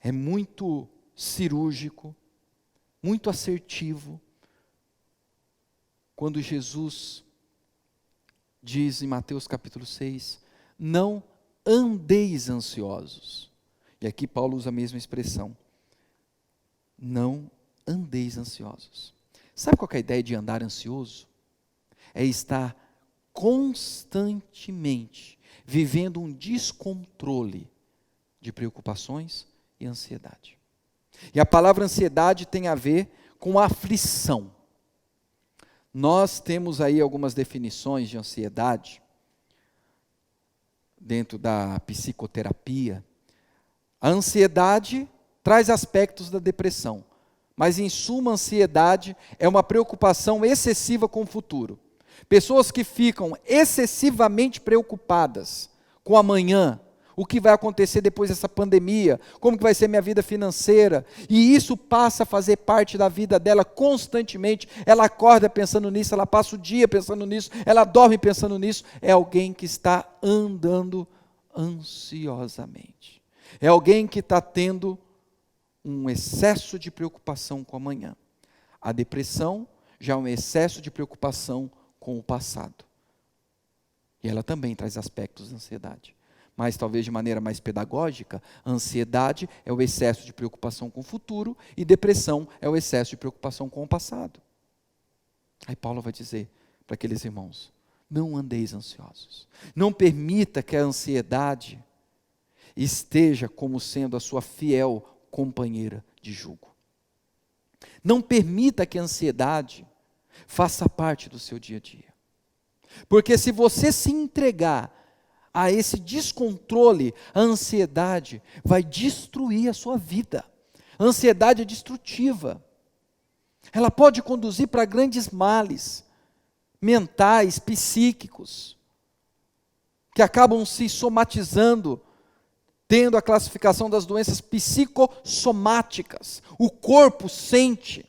é muito cirúrgico, muito assertivo, quando Jesus diz em Mateus capítulo 6, não andeis ansiosos. E aqui Paulo usa a mesma expressão. Não andeis ansiosos. Sabe qual que é a ideia de andar ansioso? é estar constantemente vivendo um descontrole de preocupações e ansiedade. E a palavra ansiedade tem a ver com aflição. Nós temos aí algumas definições de ansiedade dentro da psicoterapia. A ansiedade traz aspectos da depressão, mas em suma, a ansiedade é uma preocupação excessiva com o futuro. Pessoas que ficam excessivamente preocupadas com o amanhã, o que vai acontecer depois dessa pandemia, como que vai ser minha vida financeira, e isso passa a fazer parte da vida dela constantemente. Ela acorda pensando nisso, ela passa o dia pensando nisso, ela dorme pensando nisso. É alguém que está andando ansiosamente. É alguém que está tendo um excesso de preocupação com o amanhã. A depressão já é um excesso de preocupação com o passado. E ela também traz aspectos de ansiedade. Mas talvez de maneira mais pedagógica, a ansiedade é o excesso de preocupação com o futuro e depressão é o excesso de preocupação com o passado. Aí Paulo vai dizer para aqueles irmãos: não andeis ansiosos. Não permita que a ansiedade esteja como sendo a sua fiel companheira de jugo. Não permita que a ansiedade faça parte do seu dia a dia. Porque se você se entregar a esse descontrole, a ansiedade vai destruir a sua vida. A ansiedade é destrutiva. Ela pode conduzir para grandes males mentais, psíquicos, que acabam se somatizando, tendo a classificação das doenças psicossomáticas. O corpo sente,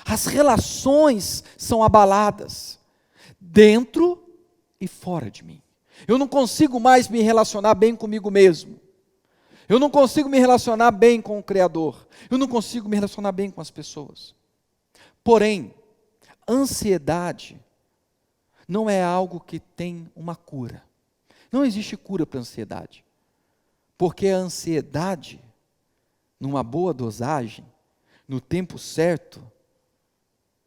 as relações são abaladas, dentro e fora de mim. Eu não consigo mais me relacionar bem comigo mesmo. Eu não consigo me relacionar bem com o Criador. Eu não consigo me relacionar bem com as pessoas. Porém, ansiedade não é algo que tem uma cura. Não existe cura para a ansiedade. Porque a ansiedade, numa boa dosagem, no tempo certo,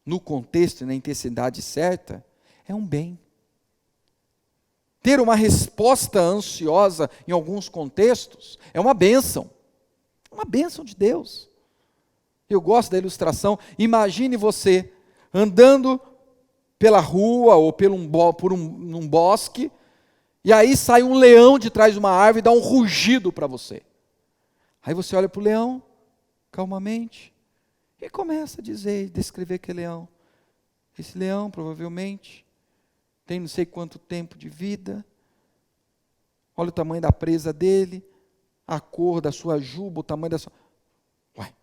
no contexto e na intensidade certa, é um bem. Ter uma resposta ansiosa em alguns contextos é uma bênção de Deus. Eu gosto da ilustração. Imagine você andando pela rua ou num bosque, e aí sai um leão de trás de uma árvore e dá um rugido para você. Aí você olha para o leão, calmamente, e começa a descrever aquele leão. Esse leão provavelmente tem não sei quanto tempo de vida, olha o tamanho da presa dele, a cor da sua juba, o tamanho da sua... Ué,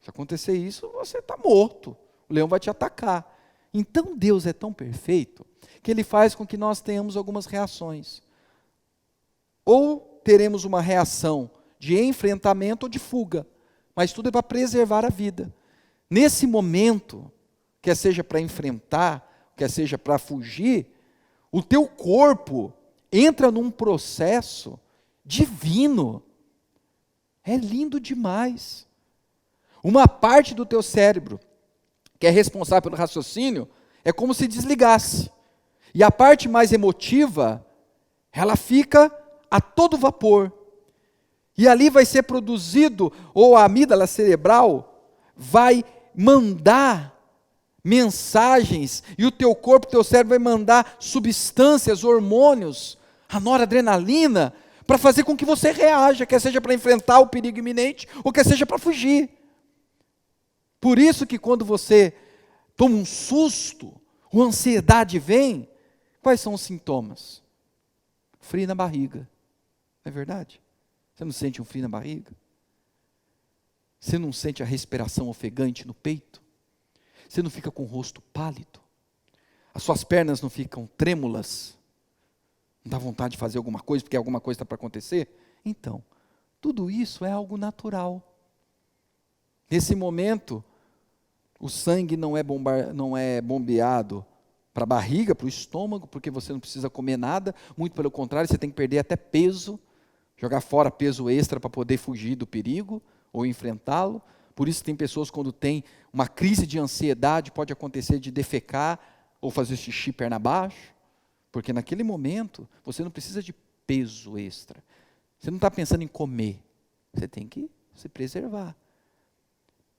se acontecer isso, você está morto, o leão vai te atacar. Então Deus é tão perfeito, que Ele faz com que nós tenhamos algumas reações. Ou teremos uma reação de enfrentamento ou de fuga, mas tudo é para preservar a vida. Nesse momento, quer seja para enfrentar, quer seja para fugir, o teu corpo entra num processo divino. É lindo demais. Uma parte do teu cérebro, que é responsável pelo raciocínio, é como se desligasse. E a parte mais emotiva, ela fica a todo vapor. E ali vai ser produzido, ou a amígdala cerebral vai mandar mensagens, e o teu corpo, o teu cérebro vai mandar substâncias, hormônios, a noradrenalina, para fazer com que você reaja, quer seja para enfrentar o perigo iminente, ou quer seja para fugir. Por isso que quando você toma um susto, ou ansiedade vem, quais são os sintomas? Frio na barriga, não é verdade? Você não sente um frio na barriga? Você não sente a respiração ofegante no peito? Você não fica com o rosto pálido? As suas pernas não ficam trêmulas? Não dá vontade de fazer alguma coisa, porque alguma coisa está para acontecer? Então, tudo isso é algo natural. Nesse momento, o sangue não é bombeado para a barriga, para o estômago, porque você não precisa comer nada, muito pelo contrário, você tem que perder até peso, jogar fora peso extra para poder fugir do perigo, ou enfrentá-lo. Por isso tem pessoas, quando tem uma crise de ansiedade, pode acontecer de defecar ou fazer xixi perna abaixo, porque naquele momento você não precisa de peso extra. Você não está pensando em comer, você tem que se preservar.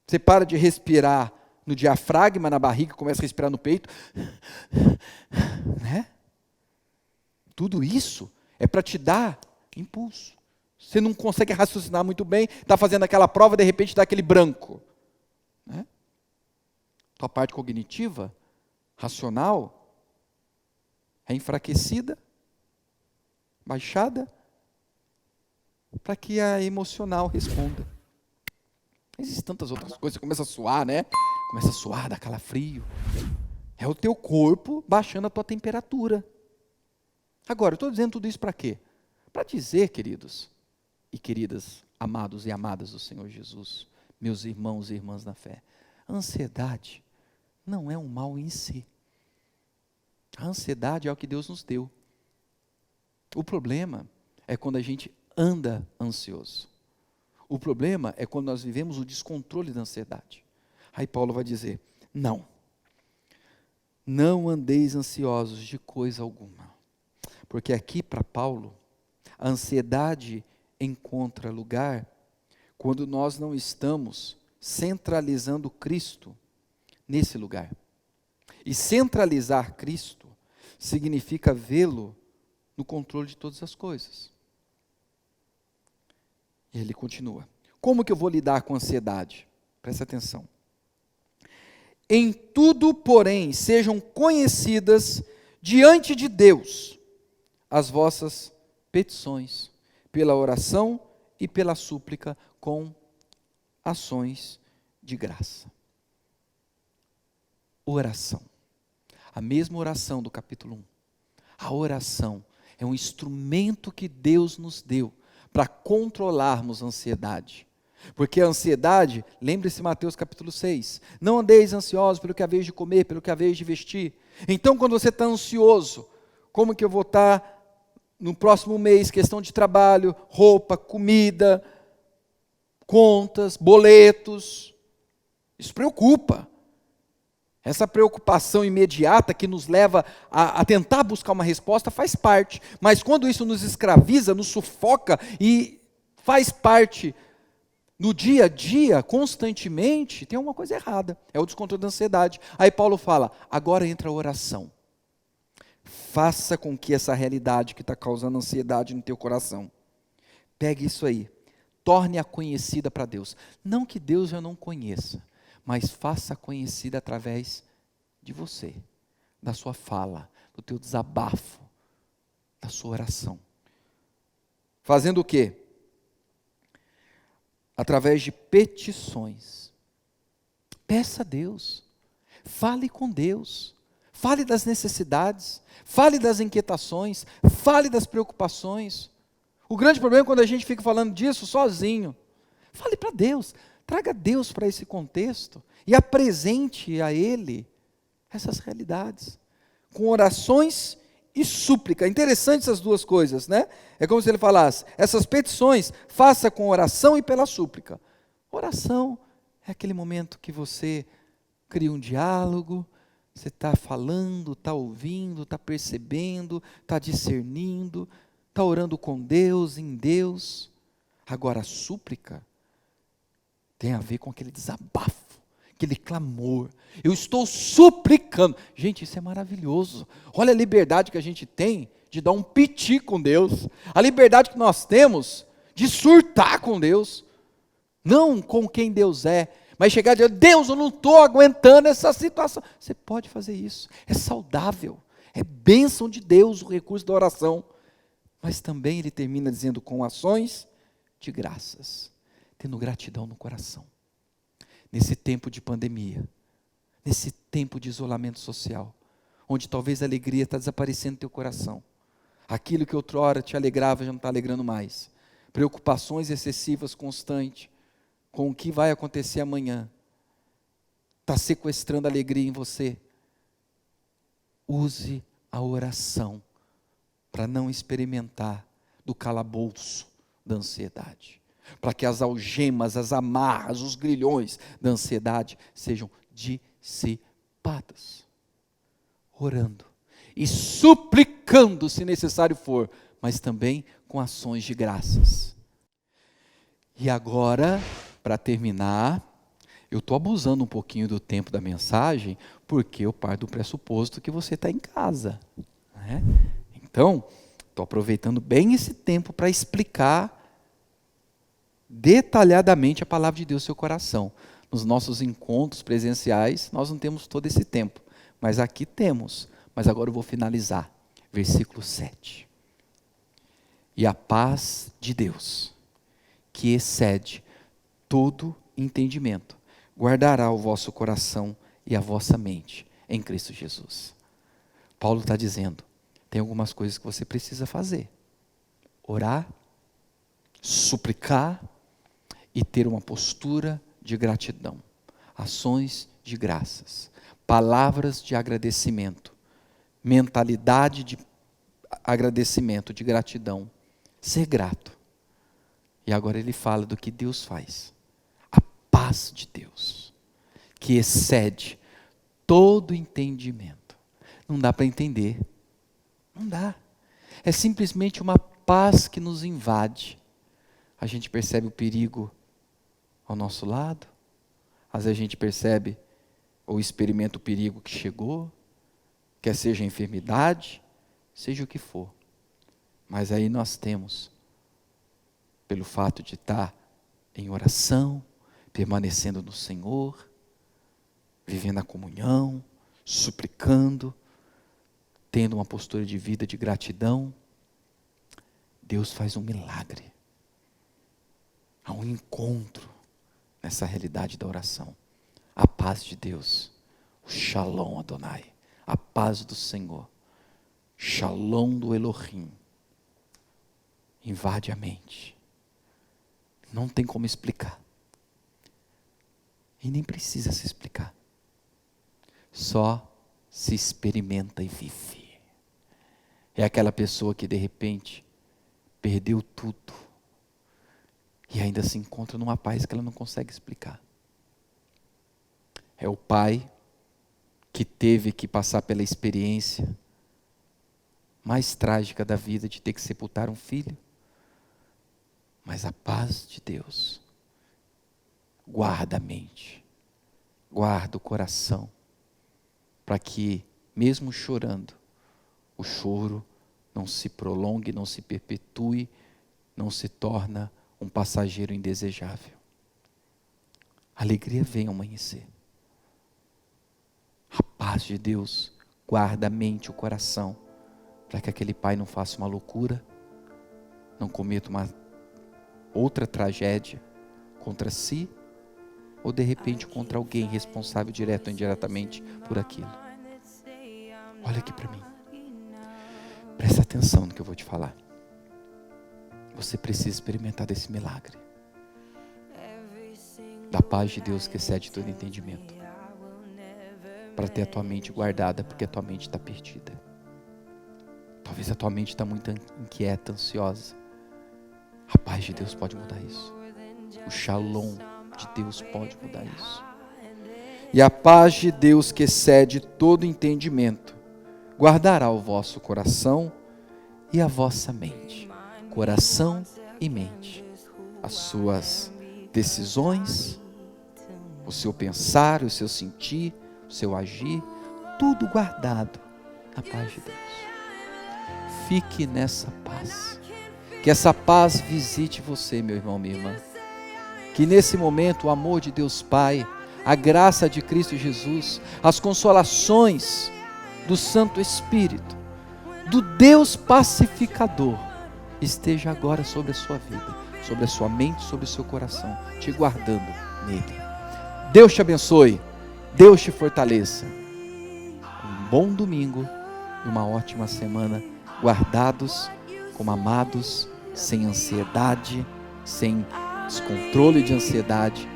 Você para de respirar no diafragma, na barriga, começa a respirar no peito, né? Tudo isso é para te dar impulso. Você não consegue raciocinar muito bem, está fazendo aquela prova, de repente dá aquele branco, né? Tua parte cognitiva, racional, é enfraquecida, baixada, para que a emocional responda. Existem tantas outras coisas, você começa a suar, né? Começa a suar, dá calafrio. É o teu corpo baixando a tua temperatura. Agora, eu estou dizendo tudo isso para quê? Para dizer, queridos e queridas, amados e amadas do Senhor Jesus, meus irmãos e irmãs na fé, a ansiedade não é um mal em si. A ansiedade é o que Deus nos deu. O problema é quando a gente anda ansioso. O problema é quando nós vivemos o descontrole da ansiedade. Aí Paulo vai dizer, não andeis ansiosos de coisa alguma. Porque aqui para Paulo, a ansiedade encontra lugar quando nós não estamos centralizando Cristo nesse lugar. E centralizar Cristo significa vê-lo no controle de todas as coisas. E ele continua. Como que eu vou lidar com a ansiedade? Presta atenção. Em tudo, porém, sejam conhecidas diante de Deus as vossas petições, pela oração e pela súplica, com ações de graça. Oração. A mesma oração do capítulo 1. A oração é um instrumento que Deus nos deu para controlarmos a ansiedade. Porque a ansiedade, lembre-se Mateus capítulo 6, não andeis ansiosos pelo que haveis de comer, pelo que haveis de vestir. Então quando você está ansioso, como que eu vou estar no próximo mês, questão de trabalho, roupa, comida, contas, boletos, isso preocupa. Essa preocupação imediata que nos leva a tentar buscar uma resposta faz parte, mas quando isso nos escraviza, nos sufoca e faz parte no dia a dia, constantemente, tem uma coisa errada, é o descontrole da ansiedade. Aí Paulo fala, agora entra a oração. Faça com que essa realidade que está causando ansiedade no teu coração, pegue isso aí, torne-a conhecida para Deus. Não que Deus já não conheça, mas faça conhecida através de você, da sua fala, do teu desabafo, da sua oração. Fazendo o quê? Através de petições. Peça a Deus, fale com Deus, fale das necessidades, fale das inquietações, fale das preocupações. O grande problema é quando a gente fica falando disso sozinho. Fale para Deus, traga Deus para esse contexto e apresente a Ele essas realidades, com orações e súplica. Interessante essas duas coisas, né? É como se ele falasse, essas petições, faça com oração e pela súplica. Oração é aquele momento que você cria um diálogo, você está falando, está ouvindo, está percebendo, está discernindo, está orando com Deus, em Deus. Agora a súplica tem a ver com aquele desabafo, aquele clamor. Eu estou suplicando. Gente, isso é maravilhoso. Olha a liberdade que a gente tem de dar um piti com Deus. A liberdade que nós temos de surtar com Deus. Não com quem Deus é, mas chegar e dizer, Deus, eu não estou aguentando essa situação. Você pode fazer isso. É saudável. É bênção de Deus o recurso da oração. Mas também ele termina dizendo com ações de graças. Tendo gratidão no coração. Nesse tempo de pandemia, nesse tempo de isolamento social, onde talvez a alegria está desaparecendo do teu coração. Aquilo que outrora te alegrava já não está alegrando mais. Preocupações excessivas constantes com o que vai acontecer amanhã. Está sequestrando a alegria em você. Use a oração para não experimentar do calabouço da ansiedade. Para que as algemas, as amarras, os grilhões da ansiedade sejam dissipadas. orando e suplicando, se necessário for, mas também com ações de graças. E agora, para terminar, eu estou abusando um pouquinho do tempo da mensagem, porque eu parto do pressuposto que você está em casa, né? Então, estou aproveitando bem esse tempo para explicar detalhadamente a palavra de Deus no seu coração. Nos nossos encontros presenciais, nós não temos todo esse tempo, mas aqui temos. Mas agora eu vou finalizar. Versículo 7. E a paz de Deus, que excede todo entendimento, guardará o vosso coração e a vossa mente em Cristo Jesus. Paulo está dizendo, tem algumas coisas que você precisa fazer. Orar, suplicar e ter uma postura de gratidão. Ações de graças, palavras de agradecimento, mentalidade de agradecimento, de gratidão. Ser grato. E agora ele fala do que Deus faz. A paz de Deus, que excede todo entendimento. Não dá para entender. Não dá. É simplesmente uma paz que nos invade. A gente percebe o perigo ao nosso lado. Às vezes a gente percebe ou experimenta o perigo que chegou, quer seja a enfermidade, seja o que for. Mas aí nós temos, pelo fato de estar em oração, permanecendo no Senhor, vivendo a comunhão, suplicando, tendo uma postura de vida de gratidão, Deus faz um milagre. Há um encontro nessa realidade da oração. A paz de Deus, o Shalom Adonai, a paz do Senhor, Shalom do Elohim, invade a mente. Não tem como explicar. E nem precisa se explicar. Só se experimenta e vive. É aquela pessoa que de repente perdeu tudo e ainda se encontra numa paz que ela não consegue explicar. É o pai que teve que passar pela experiência mais trágica da vida de ter que sepultar um filho. Mas a paz de Deus guarda a mente, guarda o coração, para que, mesmo chorando, o choro não se prolongue, não se perpetue, não se torna um passageiro indesejável. A alegria vem ao amanhecer. A paz de Deus guarda a mente, o coração, para que aquele pai não faça uma loucura, não cometa uma outra tragédia contra si, ou de repente contra alguém responsável direto ou indiretamente por aquilo. Olha aqui para mim. Presta atenção no que eu vou te falar. Você precisa experimentar desse milagre. Da paz de Deus que excede todo entendimento. Para ter a tua mente guardada, porque a tua mente está perdida. Talvez a tua mente está muito inquieta, ansiosa. A paz de Deus pode mudar isso. O Shalom de Deus pode mudar isso. E a paz de Deus que excede todo entendimento, guardará o vosso coração e a vossa mente. Coração e mente. As suas decisões, o seu pensar, o seu sentir, o seu agir, tudo guardado na paz de Deus. Fique nessa paz. Que essa paz visite você, meu irmão, minha irmã. Que nesse momento o amor de Deus Pai, a graça de Cristo Jesus, as consolações do Santo Espírito, do Deus pacificador, esteja agora sobre a sua vida, sobre a sua mente, sobre o seu coração, te guardando nele. Deus te abençoe, Deus te fortaleça. Um bom domingo e uma ótima semana, guardados como amados, sem ansiedade, sem descontrole de ansiedade,